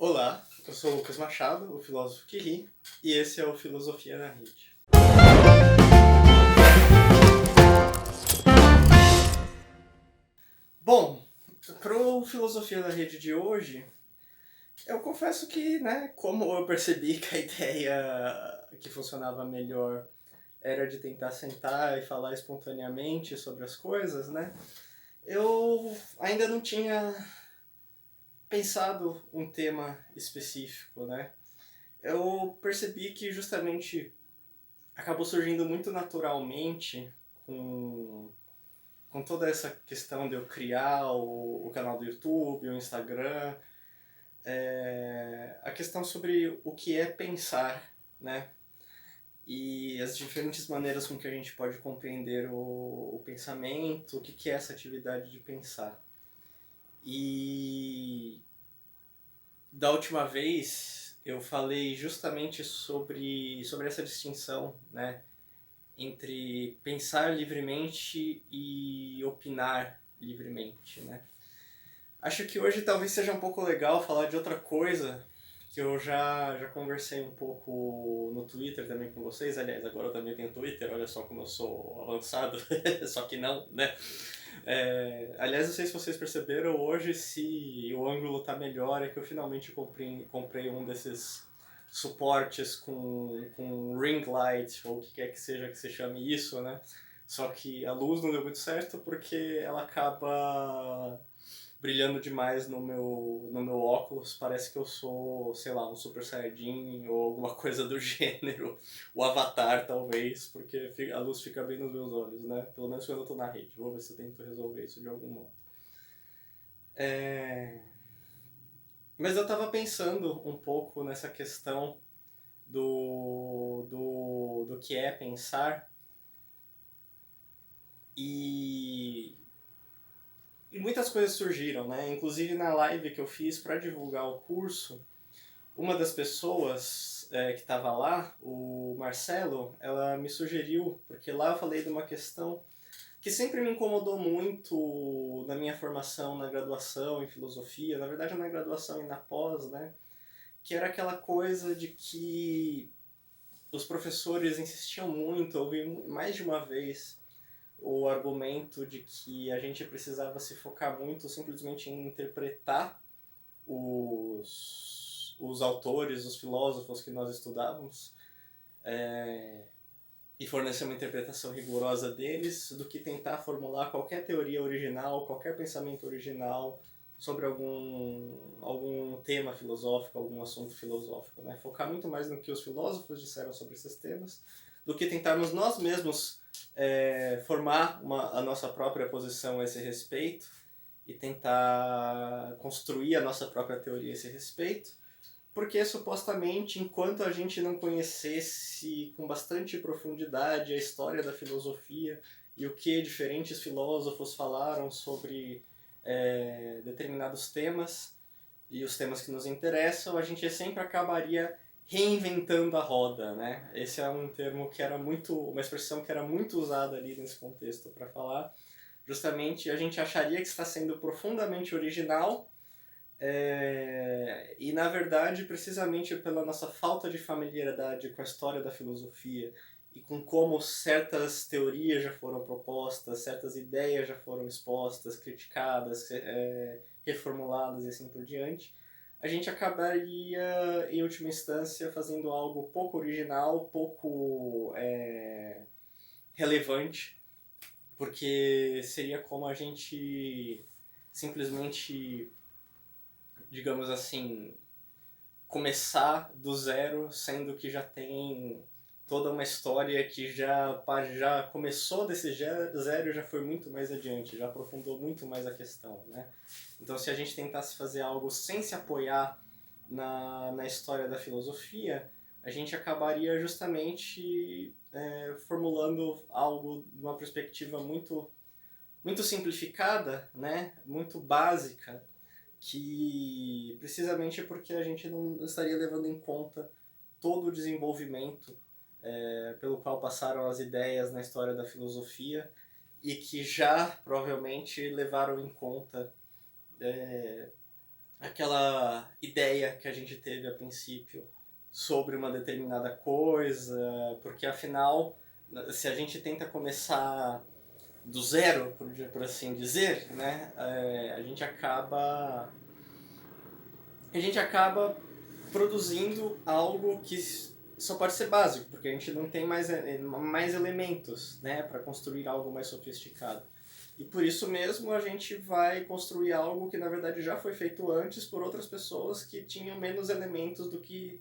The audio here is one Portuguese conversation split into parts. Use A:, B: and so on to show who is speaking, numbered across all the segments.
A: Olá, eu sou o Lucas Machado, o filósofo que ri, e esse é o Filosofia na Rede. Bom, pro Filosofia na Rede de hoje, eu confesso que, né, como eu percebi que a ideia que funcionava melhor era de tentar sentar e falar espontaneamente sobre as coisas, né, eu ainda não tinha pensado um tema específico, né. Eu percebi que justamente acabou surgindo muito naturalmente com, com toda essa questão de eu criar o canal do YouTube, o Instagram, a questão sobre o que é pensar, né? E as diferentes maneiras com que a gente pode compreender o pensamento, o que é essa atividade de pensar. E da última vez eu falei justamente sobre essa distinção, né? Entre pensar livremente e opinar livremente, né? Acho que hoje talvez seja um pouco legal falar de outra coisa que eu já conversei um pouco no Twitter também com vocês. Aliás, agora eu também tenho Twitter, olha só como eu sou avançado, só que não, né? Aliás, não sei se vocês perceberam hoje, se o ângulo tá melhor, é que eu finalmente comprei um desses suportes com ring light, ou o que quer que seja que se chame isso, né? Só que a luz não deu muito certo porque ela acaba brilhando demais no meu óculos. Parece que eu sou, sei lá, um Super Saiyajin ou alguma coisa do gênero. O Avatar, talvez, porque a luz fica bem nos meus olhos, né? Pelo menos quando eu tô na rede. Vou ver se eu tento resolver isso de algum modo. Mas eu tava pensando um pouco nessa questão do que é pensar e muitas coisas surgiram, né? Inclusive na live que eu fiz para divulgar o curso, uma das pessoas que estava lá, o Marcelo, ela me sugeriu, porque lá eu falei de uma questão que sempre me incomodou muito na minha formação na graduação em filosofia, na verdade na graduação e na pós, né? Que era aquela coisa de que os professores insistiam muito, eu ouvi mais de uma vez o argumento de que a gente precisava se focar muito simplesmente em interpretar os autores, os filósofos que nós estudávamos, e fornecer uma interpretação rigorosa deles, do que tentar formular qualquer teoria original, qualquer pensamento original sobre algum tema filosófico, algum assunto filosófico, né? Focar muito mais no que os filósofos disseram sobre esses temas, do que tentarmos nós mesmos formar a nossa própria posição a esse respeito e tentar construir a nossa própria teoria a esse respeito, porque supostamente enquanto a gente não conhecesse com bastante profundidade a história da filosofia e o que diferentes filósofos falaram sobre determinados temas e os temas que nos interessam, a gente sempre acabaria reinventando a roda, né? Esse é um termo que era uma expressão que era muito usada ali nesse contexto para falar. Justamente a gente acharia que está sendo profundamente original, e na verdade, precisamente pela nossa falta de familiaridade com a história da filosofia e com como certas teorias já foram propostas, certas ideias já foram expostas, criticadas, reformuladas e assim por diante, a gente acabaria, em última instância, fazendo algo pouco original, pouco relevante, porque seria como a gente simplesmente, digamos assim, começar do zero, sendo que já tem toda uma história que já começou desse zero e já foi muito mais adiante, já aprofundou muito mais a questão, né? Então, se a gente tentasse fazer algo sem se apoiar na história da filosofia, a gente acabaria justamente formulando algo de uma perspectiva muito simplificada, né? Muito básica, que precisamente porque a gente não estaria levando em conta todo o desenvolvimento pelo qual passaram as ideias na história da filosofia e que já provavelmente levaram em conta aquela ideia que a gente teve a princípio sobre uma determinada coisa, porque afinal, se a gente tenta começar do zero, por assim dizer, né, a gente acaba produzindo algo que só pode ser básico, porque a gente não tem mais elementos, né, para construir algo mais sofisticado. E por isso mesmo a gente vai construir algo que na verdade já foi feito antes por outras pessoas que tinham menos elementos do que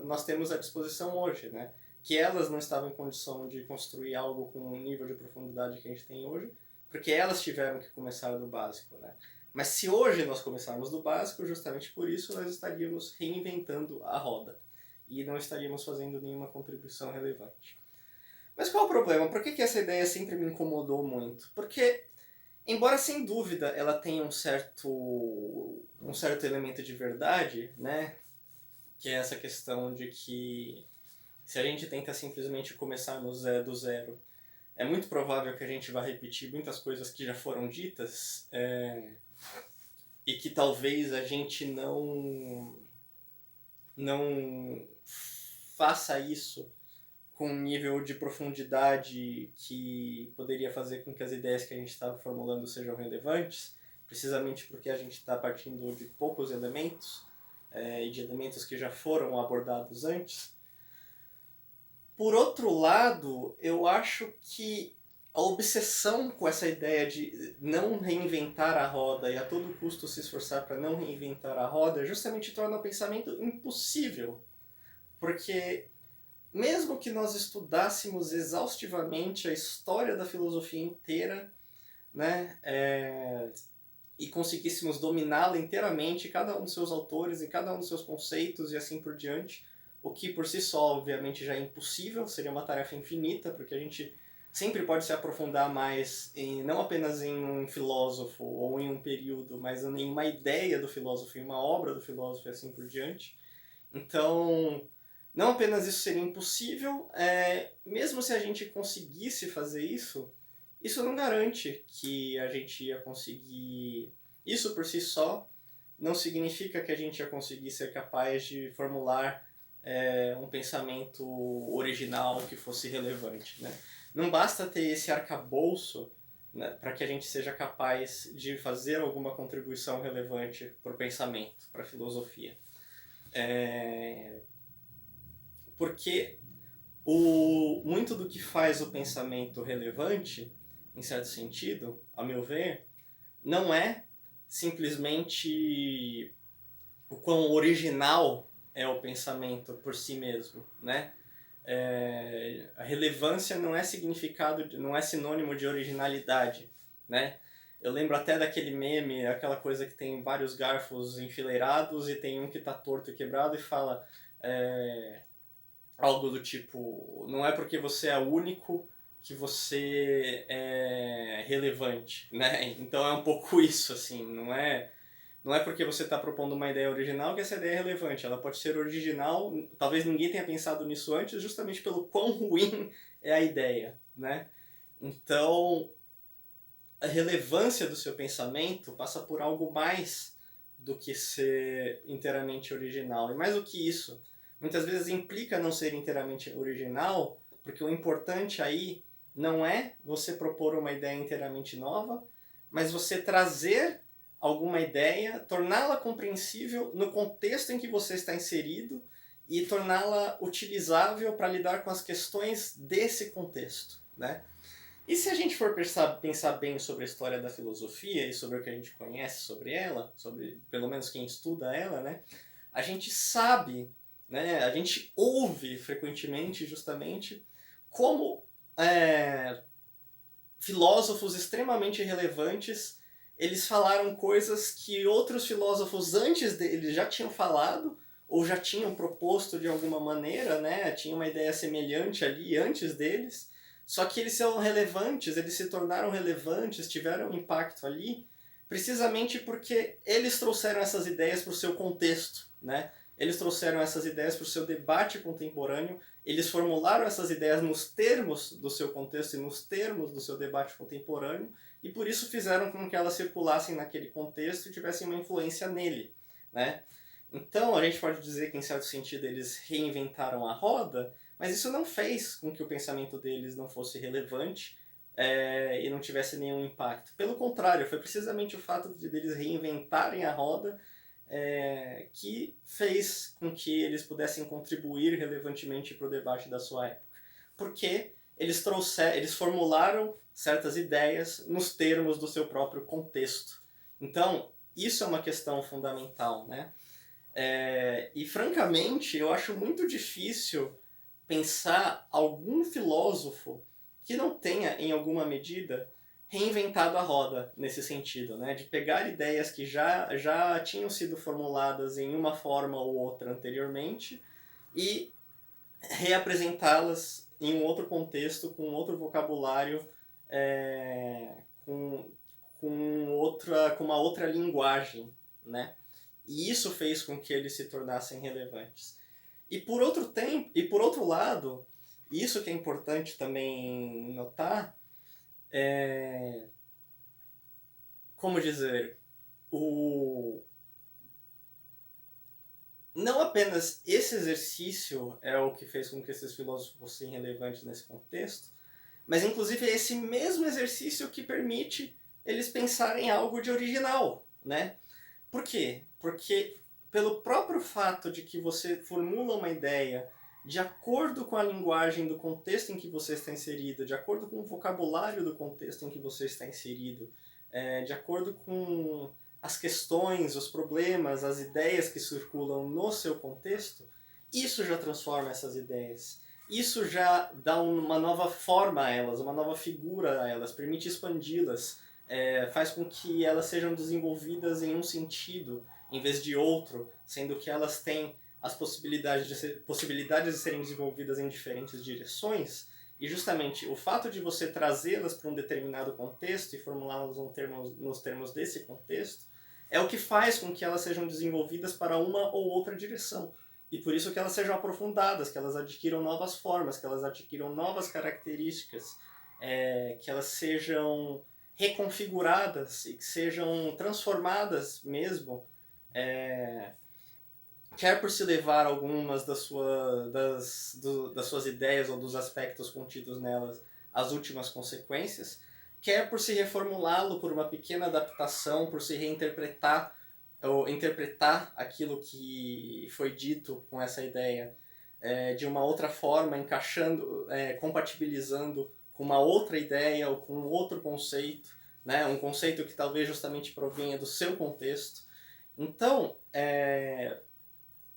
A: nós temos à disposição hoje, né? Que elas não estavam em condição de construir algo com o nível de profundidade que a gente tem hoje, porque elas tiveram que começar do básico, né? Mas se hoje nós começarmos do básico, justamente por isso nós estaríamos reinventando a roda e não estaríamos fazendo nenhuma contribuição relevante. Mas qual é o problema? Por que essa ideia sempre me incomodou muito? Porque, embora sem dúvida ela tenha um certo elemento de verdade, né? Que é essa questão de que se a gente tenta simplesmente começar do zero, é muito provável que a gente vá repetir muitas coisas que já foram ditas, e que talvez a gente não faça isso com um nível de profundidade que poderia fazer com que as ideias que a gente está formulando sejam relevantes, precisamente porque a gente está partindo de poucos elementos, e de elementos que já foram abordados antes. Por outro lado, eu acho que a obsessão com essa ideia de não reinventar a roda e a todo custo se esforçar para não reinventar a roda justamente torna o pensamento impossível. Porque mesmo que nós estudássemos exaustivamente a história da filosofia inteira, né, e conseguíssemos dominá-la inteiramente, cada um dos seus autores e cada um dos seus conceitos e assim por diante, o que por si só, obviamente, já é impossível, seria uma tarefa infinita, porque a gente sempre pode se aprofundar mais não apenas em um filósofo ou em um período, mas em uma ideia do filósofo, em uma obra do filósofo e assim por diante. Então, não apenas isso seria impossível, mesmo se a gente conseguisse fazer isso, isso não garante que a gente ia conseguir. Isso por si só não significa que a gente ia conseguir ser capaz de formular um pensamento original que fosse relevante, né? Não basta ter esse arcabouço, né, para que a gente seja capaz de fazer alguma contribuição relevante para o pensamento, para a filosofia. Porque muito do que faz o pensamento relevante, em certo sentido, a meu ver, não é simplesmente o quão original é o pensamento por si mesmo, né? A relevância não é não é sinônimo de originalidade, né? Eu lembro até daquele meme, aquela coisa que tem vários garfos enfileirados e tem um que está torto e quebrado e fala algo do tipo, não é porque você é único que você é relevante, né? Então é um pouco isso, assim, não é porque você está propondo uma ideia original que essa ideia é relevante. Ela pode ser original, talvez ninguém tenha pensado nisso antes, justamente pelo quão ruim é a ideia, né? Então, a relevância do seu pensamento passa por algo mais do que ser inteiramente original. E mais do que isso, muitas vezes implica não ser inteiramente original, porque o importante aí não é você propor uma ideia inteiramente nova, mas você trazer alguma ideia, torná-la compreensível no contexto em que você está inserido e torná-la utilizável para lidar com as questões desse contexto, né? E se a gente for pensar bem sobre a história da filosofia e sobre o que a gente conhece sobre ela, sobre pelo menos quem estuda ela, né, a gente sabe, né, a gente ouve frequentemente justamente como filósofos extremamente relevantes eles falaram coisas que outros filósofos antes deles já tinham falado ou já tinham proposto de alguma maneira, né, tinha uma ideia semelhante ali antes deles. Só que eles são relevantes, eles se tornaram relevantes, tiveram um impacto ali, precisamente porque eles trouxeram essas ideias para o seu contexto, né? Eles trouxeram essas ideias para o seu debate contemporâneo, eles formularam essas ideias nos termos do seu contexto e nos termos do seu debate contemporâneo, e por isso fizeram com que elas circulassem naquele contexto e tivessem uma influência nele. né? Então, a gente pode dizer que, em certo sentido, eles reinventaram a roda, mas isso não fez com que o pensamento deles não fosse relevante e não tivesse nenhum impacto. Pelo contrário, foi precisamente o fato de eles reinventarem a roda que fez com que eles pudessem contribuir relevantemente para o debate da sua época. Porque eles formularam certas ideias nos termos do seu próprio contexto. Então, isso é uma questão fundamental, né? E francamente, eu acho muito difícil pensar algum filósofo que não tenha, em alguma medida, reinventado a roda nesse sentido, né? De pegar ideias que já tinham sido formuladas em uma forma ou outra anteriormente e reapresentá-las em um outro contexto, com outro vocabulário, com uma outra linguagem, né? E isso fez com que eles se tornassem relevantes. E por outro lado, isso que é importante também notar, como dizer, não apenas esse exercício é o que fez com que esses filósofos fossem relevantes nesse contexto, mas inclusive é esse mesmo exercício que permite eles pensarem algo de original, né? Por quê? Porque pelo próprio fato de que você formula uma ideia de acordo com a linguagem do contexto em que você está inserido, de acordo com o vocabulário do contexto em que você está inserido, de acordo com as questões, os problemas, as ideias que circulam no seu contexto, isso já transforma essas ideias. Isso já dá uma nova forma a elas, uma nova figura a elas, permite expandi-las, faz com que elas sejam desenvolvidas em um sentido em vez de outro, sendo que elas têm as possibilidades de serem desenvolvidas em diferentes direções, e justamente o fato de você trazê-las para um determinado contexto e formulá-las nos termos desse contexto é o que faz com que elas sejam desenvolvidas para uma ou outra direção. E por isso que elas sejam aprofundadas, que elas adquiram novas formas, que elas adquiram novas características, que elas sejam reconfiguradas e que sejam transformadas mesmo, quer por se levar algumas das suas ideias ou dos aspectos contidos nelas às últimas consequências, quer por se reformulá-lo por uma pequena adaptação, por se reinterpretar ou interpretar aquilo que foi dito com essa ideia de uma outra forma, encaixando, compatibilizando com uma outra ideia ou com outro conceito, né? Um conceito que talvez justamente provenha do seu contexto. Então, é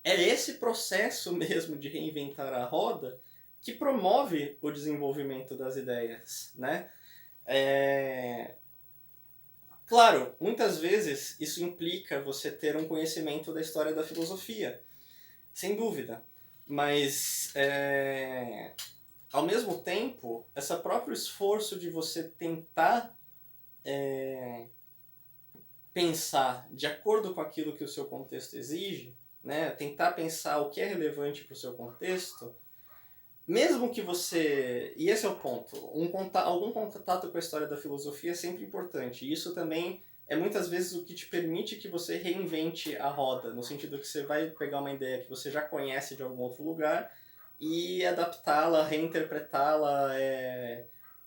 A: esse processo mesmo de reinventar a roda que promove o desenvolvimento das ideias, né? Claro, muitas vezes isso implica você ter um conhecimento da história da filosofia, sem dúvida. Mas, ao mesmo tempo, esse próprio esforço de você tentar pensar de acordo com aquilo que o seu contexto exige, né? Tentar pensar o que é relevante para o seu contexto, mesmo que você... E esse é o ponto. Algum contato com a história da filosofia é sempre importante. E isso também é muitas vezes o que te permite que você reinvente a roda, no sentido que você vai pegar uma ideia que você já conhece de algum outro lugar e adaptá-la, reinterpretá-la,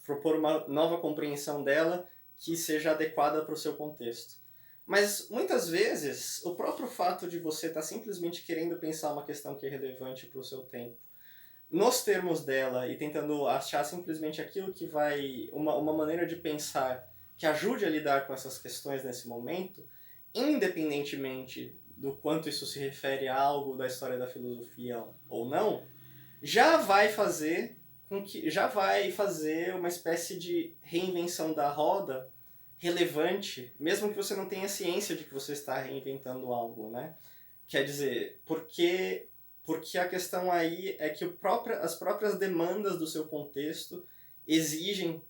A: propor uma nova compreensão dela que seja adequada para o seu contexto. Mas muitas vezes o próprio fato de você estar simplesmente querendo pensar uma questão que é relevante para o seu tempo, nos termos dela e tentando achar simplesmente aquilo que vai... uma maneira de pensar que ajude a lidar com essas questões nesse momento, independentemente do quanto isso se refere a algo da história da filosofia ou não, já vai fazer uma espécie de reinvenção da roda relevante, mesmo que você não tenha ciência de que você está reinventando algo, né? Quer dizer, porque a questão aí é que as próprias demandas do seu contexto exigem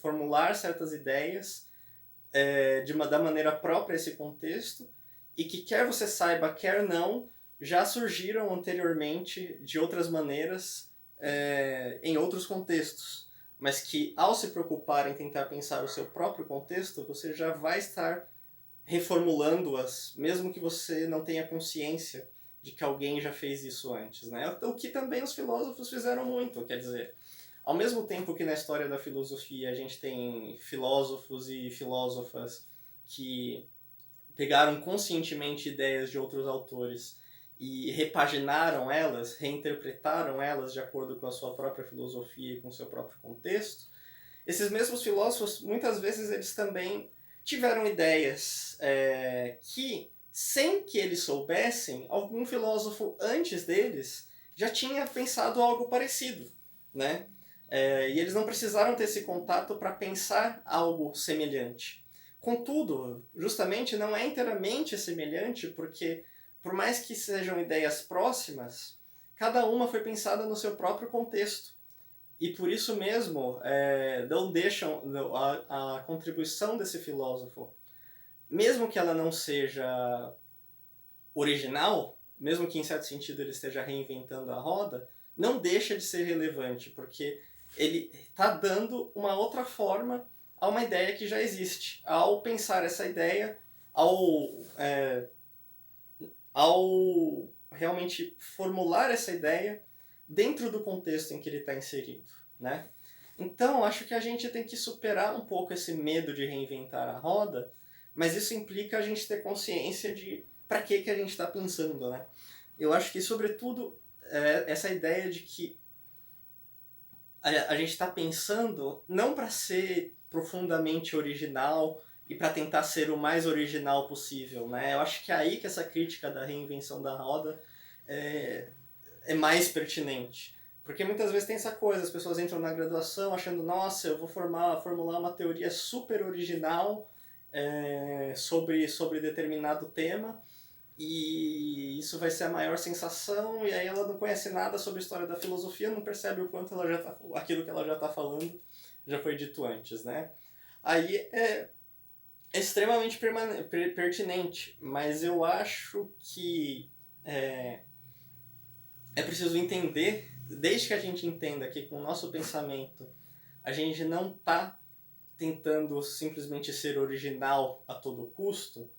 A: formular certas ideias da maneira própria a esse contexto, e que quer você saiba, quer não, já surgiram anteriormente de outras maneiras em outros contextos, mas que ao se preocupar em tentar pensar o seu próprio contexto, você já vai estar reformulando-as, mesmo que você não tenha consciência de que alguém já fez isso antes, né? O que também os filósofos fizeram muito, quer dizer, ao mesmo tempo que na história da filosofia a gente tem filósofos e filósofas que pegaram conscientemente ideias de outros autores e repaginaram elas, reinterpretaram elas de acordo com a sua própria filosofia e com o seu próprio contexto, esses mesmos filósofos, muitas vezes, eles também tiveram ideias que, sem que eles soubessem, algum filósofo antes deles já tinha pensado algo parecido, né? E eles não precisaram ter esse contato para pensar algo semelhante. Contudo, justamente não é inteiramente semelhante, porque por mais que sejam ideias próximas, cada uma foi pensada no seu próprio contexto. E por isso mesmo não deixam a contribuição desse filósofo, mesmo que ela não seja original, mesmo que em certo sentido ele esteja reinventando a roda, não deixa de ser relevante, porque ele está dando uma outra forma a uma ideia que já existe. Ao pensar essa ideia, ao realmente formular essa ideia dentro do contexto em que ele está inserido, né? Então, acho que a gente tem que superar um pouco esse medo de reinventar a roda, mas isso implica a gente ter consciência de para que a gente está pensando, né? Eu acho que, sobretudo, essa ideia de que a gente está pensando não para ser profundamente original e para tentar ser o mais original possível, né? Eu acho que é aí que essa crítica da reinvenção da roda é mais pertinente. Porque muitas vezes tem essa coisa, as pessoas entram na graduação achando, nossa, eu vou formular uma teoria super original sobre determinado tema, e isso vai ser a maior sensação, e aí ela não conhece nada sobre a história da filosofia, não percebe o quanto ela já tá, aquilo que ela já está falando já foi dito antes, né? Aí é extremamente pertinente, mas eu acho que é preciso entender, desde que a gente entenda que com o nosso pensamento a gente não está tentando simplesmente ser original a todo custo,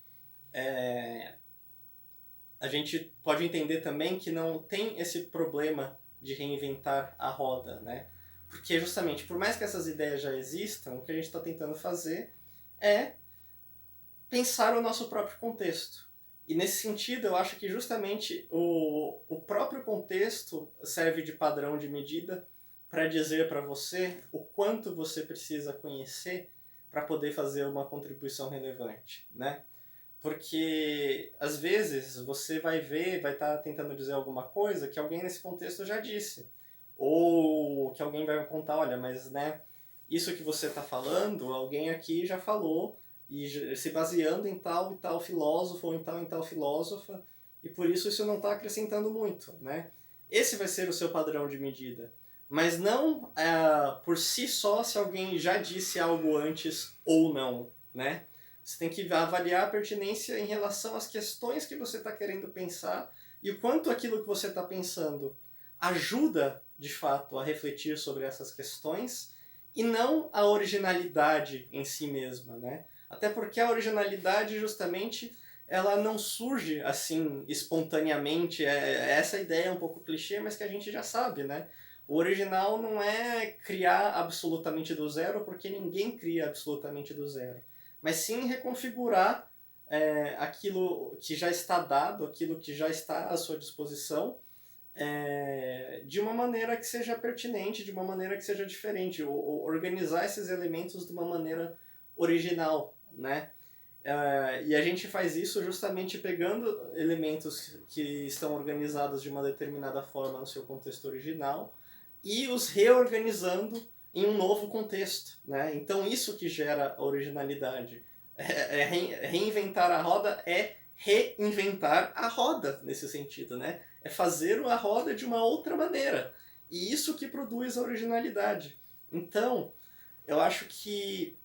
A: a gente pode entender também que não tem esse problema de reinventar a roda, né? Porque justamente, por mais que essas ideias já existam, o que a gente está tentando fazer é pensar o nosso próprio contexto. E nesse sentido, eu acho que justamente o próprio contexto serve de padrão de medida para dizer para você o quanto você precisa conhecer para poder fazer uma contribuição relevante, né? Porque às vezes você vai ver, vai estar tentando dizer alguma coisa que alguém nesse contexto já disse. Ou que alguém vai contar, olha, mas né, isso que você está falando, alguém aqui já falou, e se baseando em tal e tal filósofo, ou em tal e tal filósofa, e por isso não está acrescentando muito, né? Esse vai ser o seu padrão de medida. Mas não por si só se alguém já disse algo antes ou não, né? Você tem que avaliar a pertinência em relação às questões que você está querendo pensar e o quanto aquilo que você está pensando ajuda, de fato, a refletir sobre essas questões e não a originalidade em si mesma, né? Até porque a originalidade, justamente, ela não surge assim espontaneamente. Essa ideia é um pouco clichê, mas que a gente já sabe, né? O original não é criar absolutamente do zero, porque ninguém cria absolutamente do zero, mas sim reconfigurar aquilo que já está dado, aquilo que já está à sua disposição, de uma maneira que seja pertinente, de uma maneira que seja diferente, ou organizar esses elementos de uma maneira original, né? E a gente faz isso justamente pegando elementos que estão organizados de uma determinada forma no seu contexto original e os reorganizando em um novo contexto, né? Então isso que gera a originalidade. Reinventar a roda é reinventar a roda nesse sentido, né? É fazer a roda de uma outra maneira. E isso que produz a originalidade. Então, eu acho que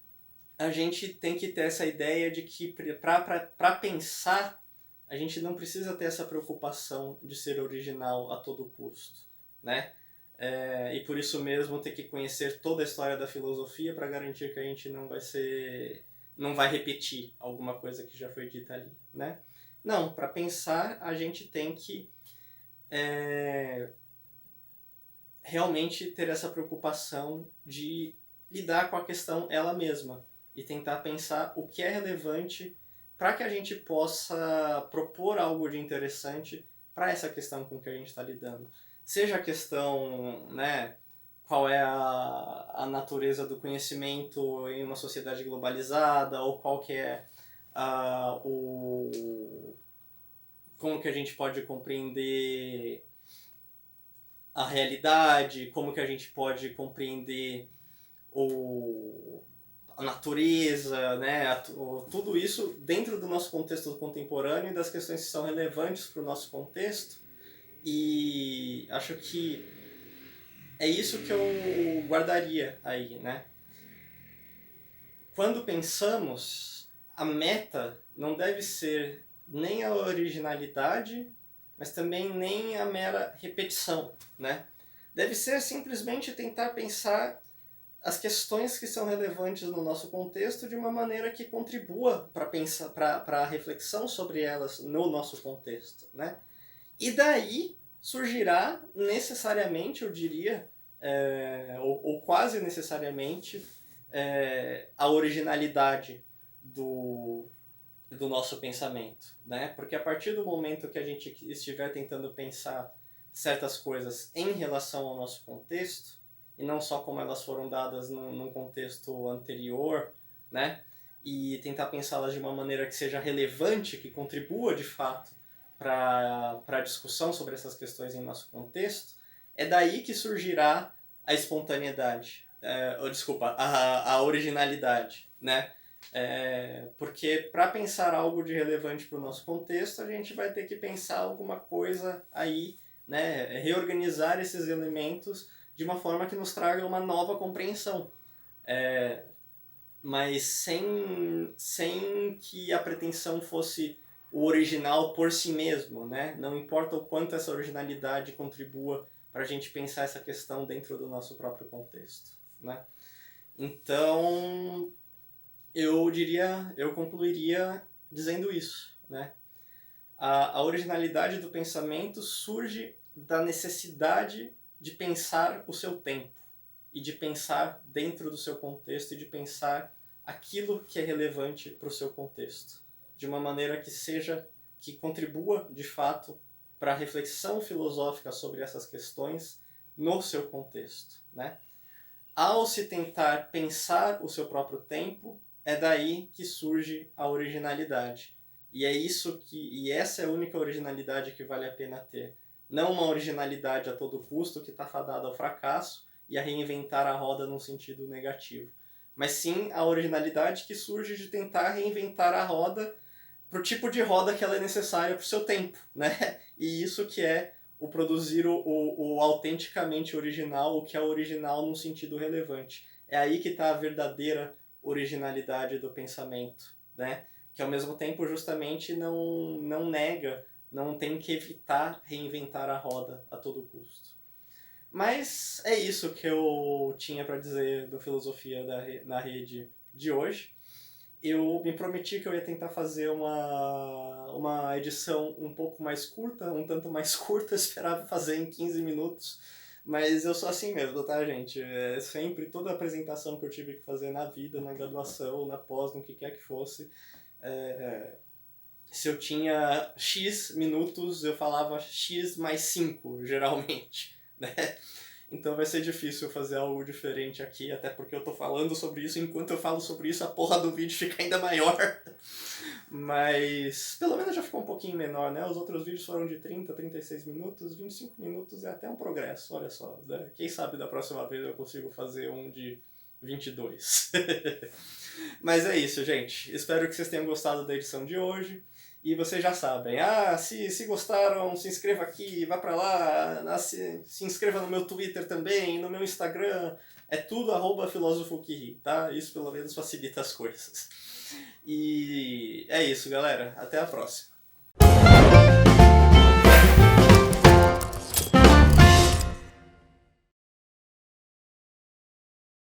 A: a gente tem que ter essa ideia de que para pensar, a gente não precisa ter essa preocupação de ser original a todo custo, né? E por isso mesmo ter que conhecer toda a história da filosofia para garantir que a gente não vai ser não vai repetir alguma coisa que já foi dita ali, né? Não, para pensar a gente tem que realmente ter essa preocupação de lidar com a questão ela mesma e tentar pensar o que é relevante para que a gente possa propor algo de interessante para essa questão com que a gente está lidando. Seja a questão, né, qual é a natureza do conhecimento em uma sociedade globalizada, ou qual que é como que a gente pode compreender a realidade, como que a gente pode compreender a natureza, né? Tudo isso dentro do nosso contexto contemporâneo e das questões que são relevantes para o nosso contexto. E acho que é isso que eu guardaria aí, né? Quando pensamos, a meta não deve ser nem a originalidade, mas também nem a mera repetição, né? Deve ser simplesmente tentar pensar as questões que são relevantes no nosso contexto de uma maneira que contribua para a reflexão sobre elas no nosso contexto, né? E daí surgirá necessariamente, eu diria, ou quase necessariamente, a originalidade do nosso pensamento, né? Porque a partir do momento que a gente estiver tentando pensar certas coisas em relação ao nosso contexto, e não só como elas foram dadas num contexto anterior, né? E tentar pensá-las de uma maneira que seja relevante, que contribua de fato para a discussão sobre essas questões em nosso contexto, é daí que surgirá a espontaneidade, desculpa, a originalidade, né? Porque para pensar algo de relevante para o nosso contexto, a gente vai ter que pensar alguma coisa aí, né? Reorganizar esses elementos de uma forma que nos traga uma nova compreensão. Mas sem que a pretensão fosse o original por si mesmo, né? Não importa o quanto essa originalidade contribua para a gente pensar essa questão dentro do nosso próprio contexto, né? Então, eu concluiria dizendo isso, né? A originalidade do pensamento surge da necessidade de pensar o seu tempo e de pensar dentro do seu contexto e de pensar aquilo que é relevante para o seu contexto, de uma maneira que contribua de fato para a reflexão filosófica sobre essas questões no seu contexto, né? Ao se tentar pensar o seu próprio tempo, é daí que surge a originalidade. E essa é a única originalidade que vale a pena ter. Não uma originalidade a todo custo que está fadada ao fracasso e a reinventar a roda num sentido negativo. Mas sim a originalidade que surge de tentar reinventar a roda para o tipo de roda que ela é necessária para o seu tempo, né? E isso que é o produzir o autenticamente original, o que é original num sentido relevante. É aí que está a verdadeira originalidade do pensamento, né? Que ao mesmo tempo justamente não nega, não tem que evitar reinventar a roda a todo custo. Mas é isso que eu tinha para dizer do Filosofia na Rede de hoje. Eu me prometi que eu ia tentar fazer uma edição um pouco mais curta, um tanto mais curta, eu esperava fazer em 15 minutos, mas eu sou assim mesmo, tá, gente? Sempre, toda apresentação que eu tive que fazer na vida, na graduação, na pós, no que quer que fosse, se eu tinha X minutos, eu falava X mais 5, geralmente, né? Então vai ser difícil fazer algo diferente aqui, até porque eu tô falando sobre isso, enquanto eu falo sobre isso a porra do vídeo fica ainda maior. Mas pelo menos já ficou um pouquinho menor, né? Os outros vídeos foram de 30, 36 minutos, 25 minutos é até um progresso, olha só. Né? Quem sabe da próxima vez eu consigo fazer um de 22. Mas é isso, gente. Espero que vocês tenham gostado da edição de hoje. E vocês já sabem, se gostaram, se inscreva aqui, vá pra lá, se inscreva no meu Twitter também, no meu Instagram, é tudo @filósofo_que-ri, tá? Isso pelo menos facilita as coisas. E é isso, galera. Até a próxima.